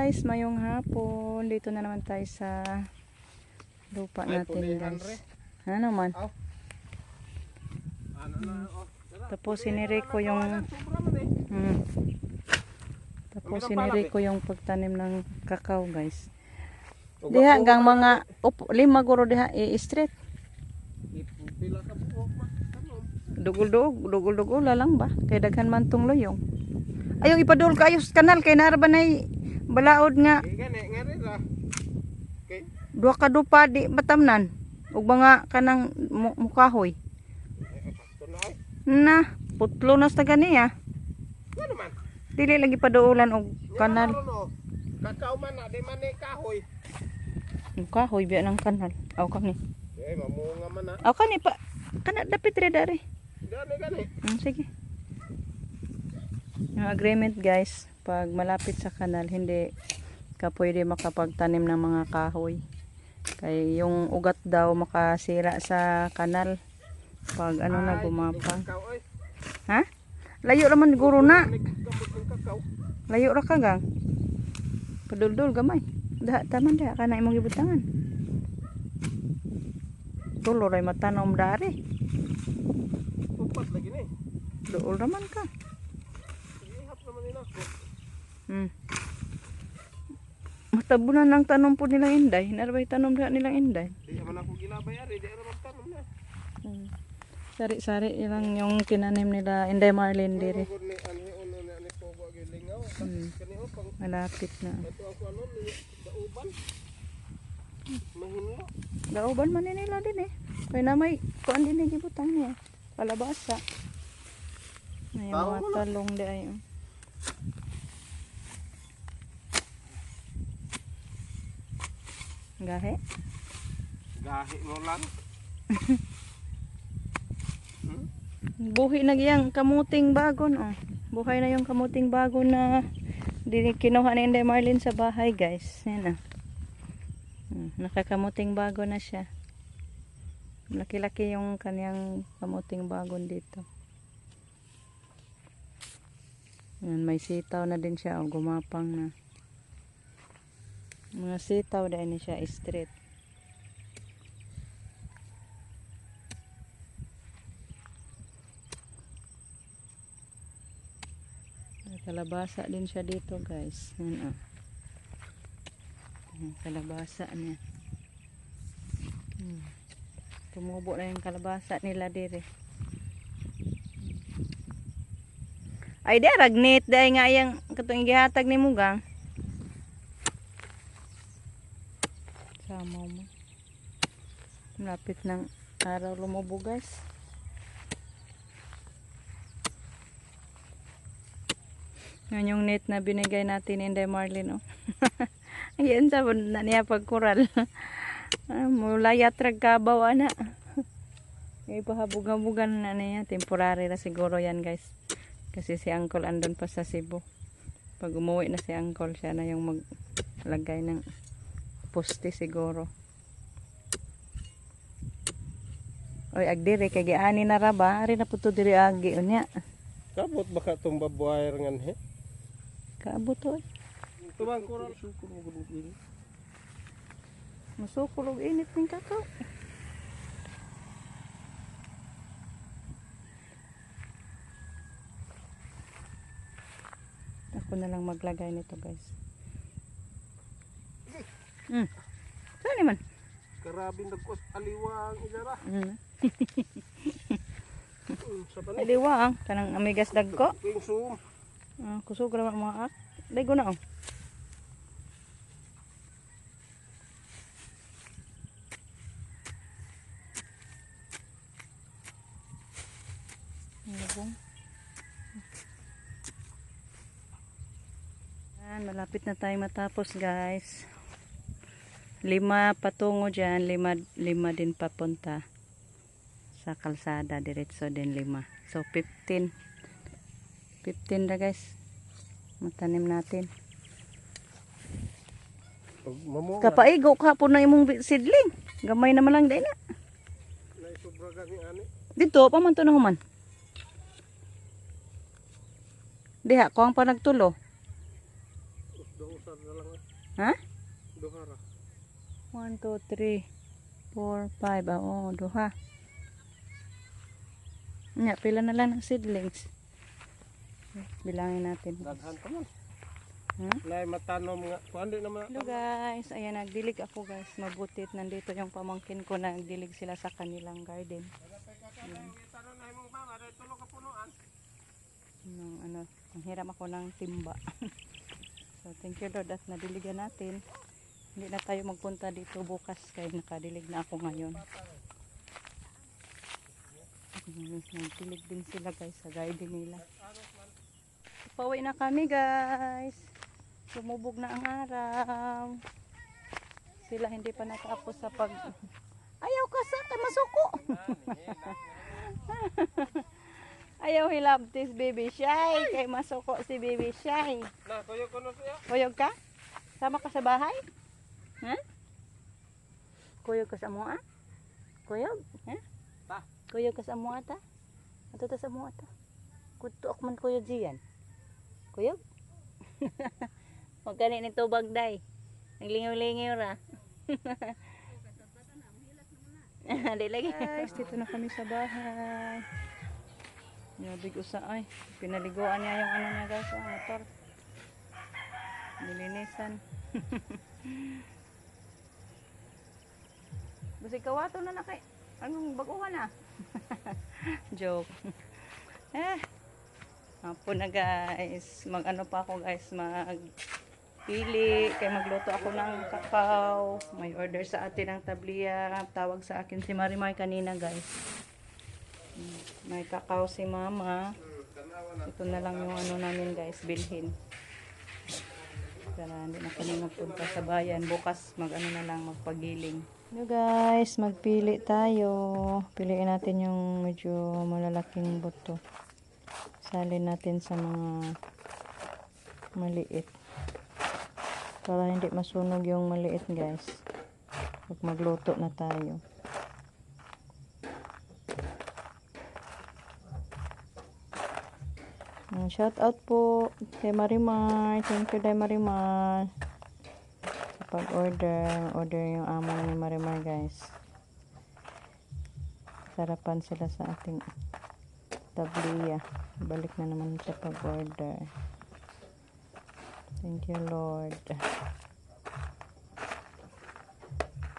guys, mayong hapon. Dito na naman tayo sa lupa natin guys. Ano man? Tapos siniri ko yung pagtanim ng kakao guys. Diha hanggang mga 5 guro diha i-straight. Dugol-dugol lang ba? Kay daghan man tong loyong. Ayaw ipadul kayo sa kanal kay naraban ay balaod nga. Duha ka dupa di batamnan ug mga kanang mukahoy. Na, putlo na sa ganiya. Ano man? Dili lagi paduulan og kanal. Kakao man na di man ni kahoy. Kahoy biya ng kanal. Aw kani. Mamunga man na. Aw kani pa. Kana dapit re dari. Gani. Sige. Yung agreement guys, pag malapit sa kanal hindi ka pwede makapagtanim ng mga kahoy. Kaya yung ugat daw makasira sa kanal pag ano na gumapang. Ha? Layo raman guro na. Layo ra kagang. Padul-dul gamay. Daha taman dia kana imong gibutangan. Tulo ray matanom dari. Upat lagi ni. Dool raman ka. Ihap naman nila ko. Matabunan ng tanom po nilang inday. Narabay tanom nilang inday. Di man ako ginabay ari, di ra magtanom na. Sari-sari lang yung tinanim nila Inday Marlene dire. Malapit na. Dauban man nila din eh. Kaya na may kuan din eh gibutang niya. Kalabasa. Ay mga talong di ay. Gahe? Gahe mo lang. Buhi na giyang kamuting bagon oh. Buhay na yung kamuting bagon na kinuha ni Inday Marlene sa bahay guys. Yan ah. Nakakamuting bagon na siya. Laki-laki yung kanyang kamuting bagon dito. Yan, may sitaw na din siya oh, gumapang na. Mga sitaw dahil na siya straight. Kalabasa din siya dito guys. Yan, kalabasa niya. Tumubo na yung kalabasa nila dire. Ay di ragnit dahil nga yung katong gihatag ni Mugang. Sama mo. Malapit ng araw lumubo guys. Yan yung net na binigay natin Inday Marlene oh. Ayan sa na niya pagkural. Mula yatrag kabaw ana. Ipahabog-habugan na niya. Temporary na siguro yan guys. Kasi si Uncle andun pa sa Cebu. Pag umuwi na si Uncle siya na yung maglagay ng poste siguro. Oy agdiri kay giani na ra ba? Ari na puto diri agi unya. Kabot baka tong babuhay ngan he. Kaabot oy. Tumang kural sukul mo gud ini. Masukol og init ning kakao. Ako na lang maglagay nito guys. Saan man? Karabin nagkos aliwang igara. Aliwang kanang amigas dagko. Pingsum. Kusog ra mga ak. Daygo na oh. Yan, malapit na tayo matapos guys. 5 patungo dyan, 5 din papunta sa kalsada, diretso din 5. So 15 na guys. Matanim natin. Kapaigo ka po na imong seedling. Gamay naman lang din na. Dito pa man to na human. Diha ko ang panagtulo. Usad na lang. Ha? Duha ra. 1, 2, 3, 4, 5. Oo, duha. Nga, pila na lang ng seedlings. Bilangin natin. Daghan pa man. Hmm? Lay matanom nga. Kuan di naman. Hello guys, ayan nagdilig ako guys. Mabutit nandito yung pamangkin ko, nagdilig sila sa kanilang garden. Ano, ang hiram ako ng timba. So thank you Lord at nadiligan natin. Hindi na tayo magpunta dito bukas kaya nakadilig na ako ngayon. Nagdilig din sila guys sa garden nila. Pauwi na kami guys. Sumubog na ang araw. Sila hindi pa natapos sa pag... Ayaw ka sa masuko. Ayaw hilabtis baby Shy. Kay masuko si baby Shy. Na, kuyog ko na siya. Kuyog ka? Sama ka sa bahay? Ha? Kuyog ka sa mua? Kuyog? Ha? Ta. Kuyog ka sa mua ta? Ato ta sa mua ta? Kutuok man kuyog diyan. Kuyog? Huwag ka ni tubag day. Naglingaw-lingaw ra. Di lagi. Guys, dito na kami sa bahay. Yabig usa ay. Pinaliguan niya yung ano niya guys. Motor. Nilinisan. Basta kawato na na kay. Anong baguhan na? Joke. Hapon na guys, mag ano pa ako guys, magpili, kaya magluto ako ng kakao. May order sa atin ng tabliya, tawag sa akin si Marimar kanina guys. May kakao si mama. Ito na lang yung ano namin guys, bilhin. Para hindi na kami magpunta sa bayan, bukas mag ano na lang, magpagiling. Hello guys, magpili tayo. Piliin natin yung medyo malalaking buto. Salin natin sa mga maliit para hindi masunog yung maliit guys pag magluto na tayo. Shout out po kay Marimar, thank you day Marimar sa pag order yung amo ni Marimar guys. Sarapan sila sa ating tabliya. Balik na naman sa pag-order. Thank you Lord.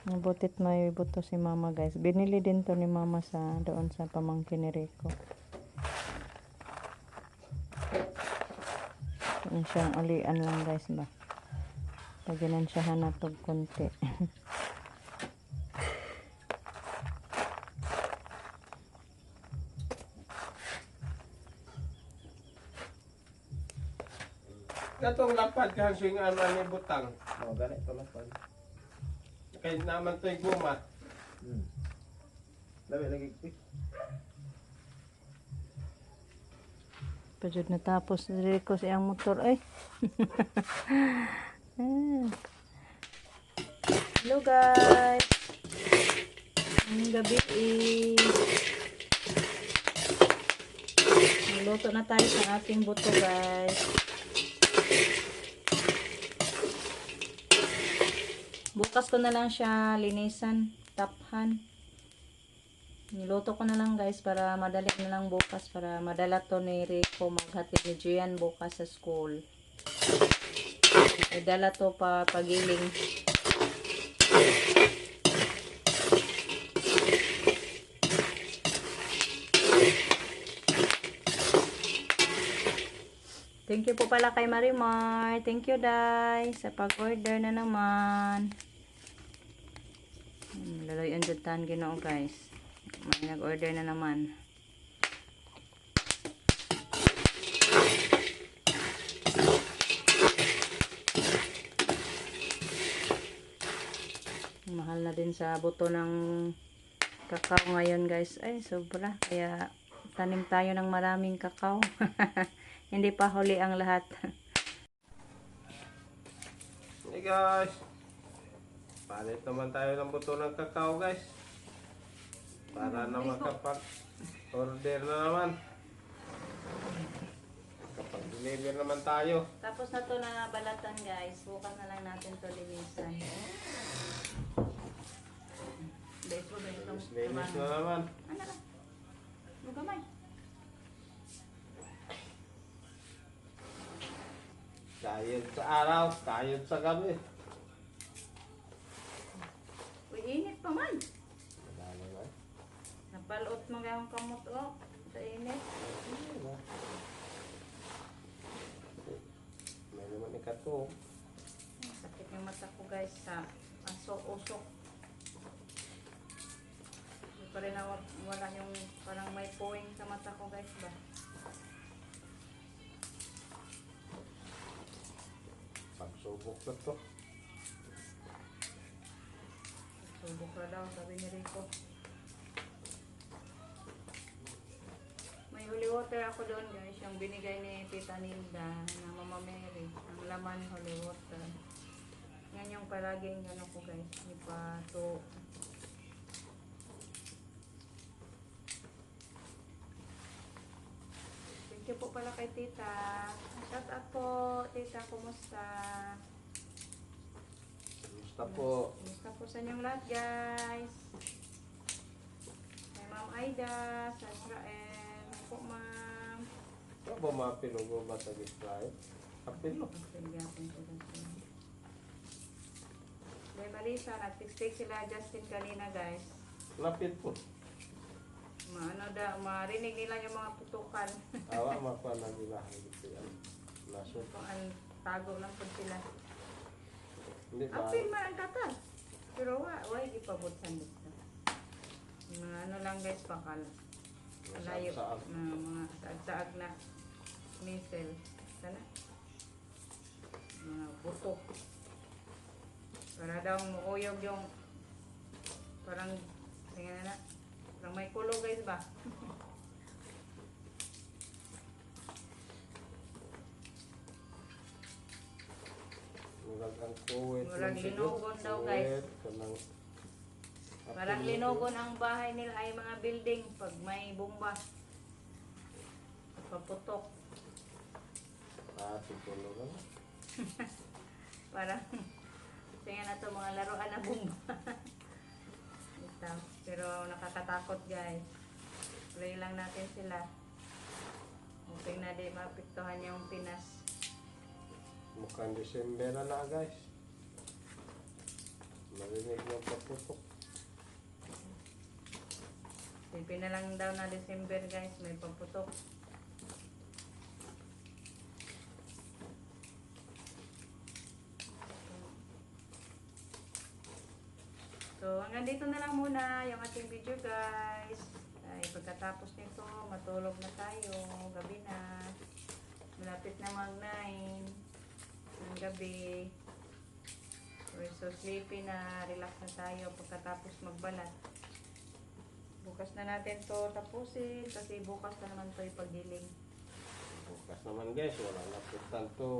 Nabutit may buto si mama guys. Binili din to ni mama sa doon sa pamangkin ni Rico. Yan siyang ulian lang guys ba. Paginansyahan na to konti. Katong lapad kan swing ano ni butang. Oh, ganit to lapad. Kay naman to'y guma. Labi lagi. Pajud natapos si Rico siyang motor ay. Hello guys. Ang gabi magluto na tayo sa ating buto guys. Bukas ko na lang siya linisan, taphan. Niluto ko na lang guys para madali na lang bukas para madala to ni Rico maghatid ni Gian bukas sa school. Idala to pa pagiling. Thank you po pala kay Marimar. Thank you, Day, sa pag-order na naman. Laloy ang jutan ginoo, guys. May nag-order na naman. Mahal na din sa buto ng kakao ngayon, guys. Ay, sobra. Kaya tanim tayo ng maraming kakao. Hindi pa huli ang lahat. Hey guys. Palit naman tayo ng buto ng kakao guys. Para na makapag-order na naman. Kapag Mag-liver naman tayo. Tapos na to na balatan guys. Bukas na lang natin to linisan. Dahil po ba itong Linis na naman. ano lang? Yung kamay. Kayod sa araw, kayod sa gabi. Uy, init pa man. Madami na. Napalot mo gayong kamot o. Sa init. May naman ikato. Sakit yung mata ko guys sa usok. Hindi pa rin wala yung parang may point sa mata ko guys ba. Pagsubok na to. Subok na daw sabi ni Rico. May holy water ako doon guys. Yung binigay ni Tita Nilda na Mama Mary. Ang laman holy water. Yan yung palaging gano'n ko guys. Hindi pa to. Thank you po pala kay Tita. Shout out po, Tita. Kumusta? Gusto po. Kumusta po sa inyong lahat guys? Kay Ma'am Aida, sa Israel. Ay po ma'am. Ito ba mga pinugo ba sa Israel? Kapilo. Pagpagyapan ko lang sila. May Marisa, nag-text sila Justin kanina guys. Lapit po. Marinig nila yung mga putukan. Awa, makuha na nila. Hindi yan. Nasod. Kung ang tago lang po sila. Hindi ba? Apil man ang katal. Pero why ipabutsan dito. Mga ano lang guys, bakal. Malayo. Saag-saag. Mga saag-saag na missile. Sana. Mga butok. Para daw muuyog yung parang tingnan na. Parang may kulo guys ba? Murag ang kuwet. Murag linugon daw, guys. Parang linugon ang bahay nila ay mga building pag may bomba. Paputok. Siguro na. Parang tingnan na to mga laruan na bomba. Ito. Pero nakakatakot guys. Pray lang natin sila. Hoping na di mapiktuhan yung Pinas. Mukhang December na guys. Marinig ng paputok. Sipin na lang daw na December guys. May paputok. So, hanggang dito na lang muna yung ating video guys. Ay, pagkatapos nito, matulog na tayo. Gabi na. Malapit na mag-9 ng gabi. We're so sleepy na. Relax na tayo pagkatapos magbalat. Bukas na natin to tapusin kasi bukas na naman to ipagdiling. Bukas naman guys, wala na po tanto.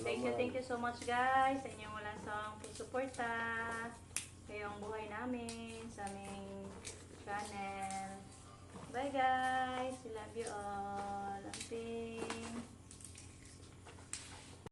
Thank you so much guys sa inyong walang sawang suporta. Kayo ang buhay namin sa aming channel. Bye guys! We love you all. Amping!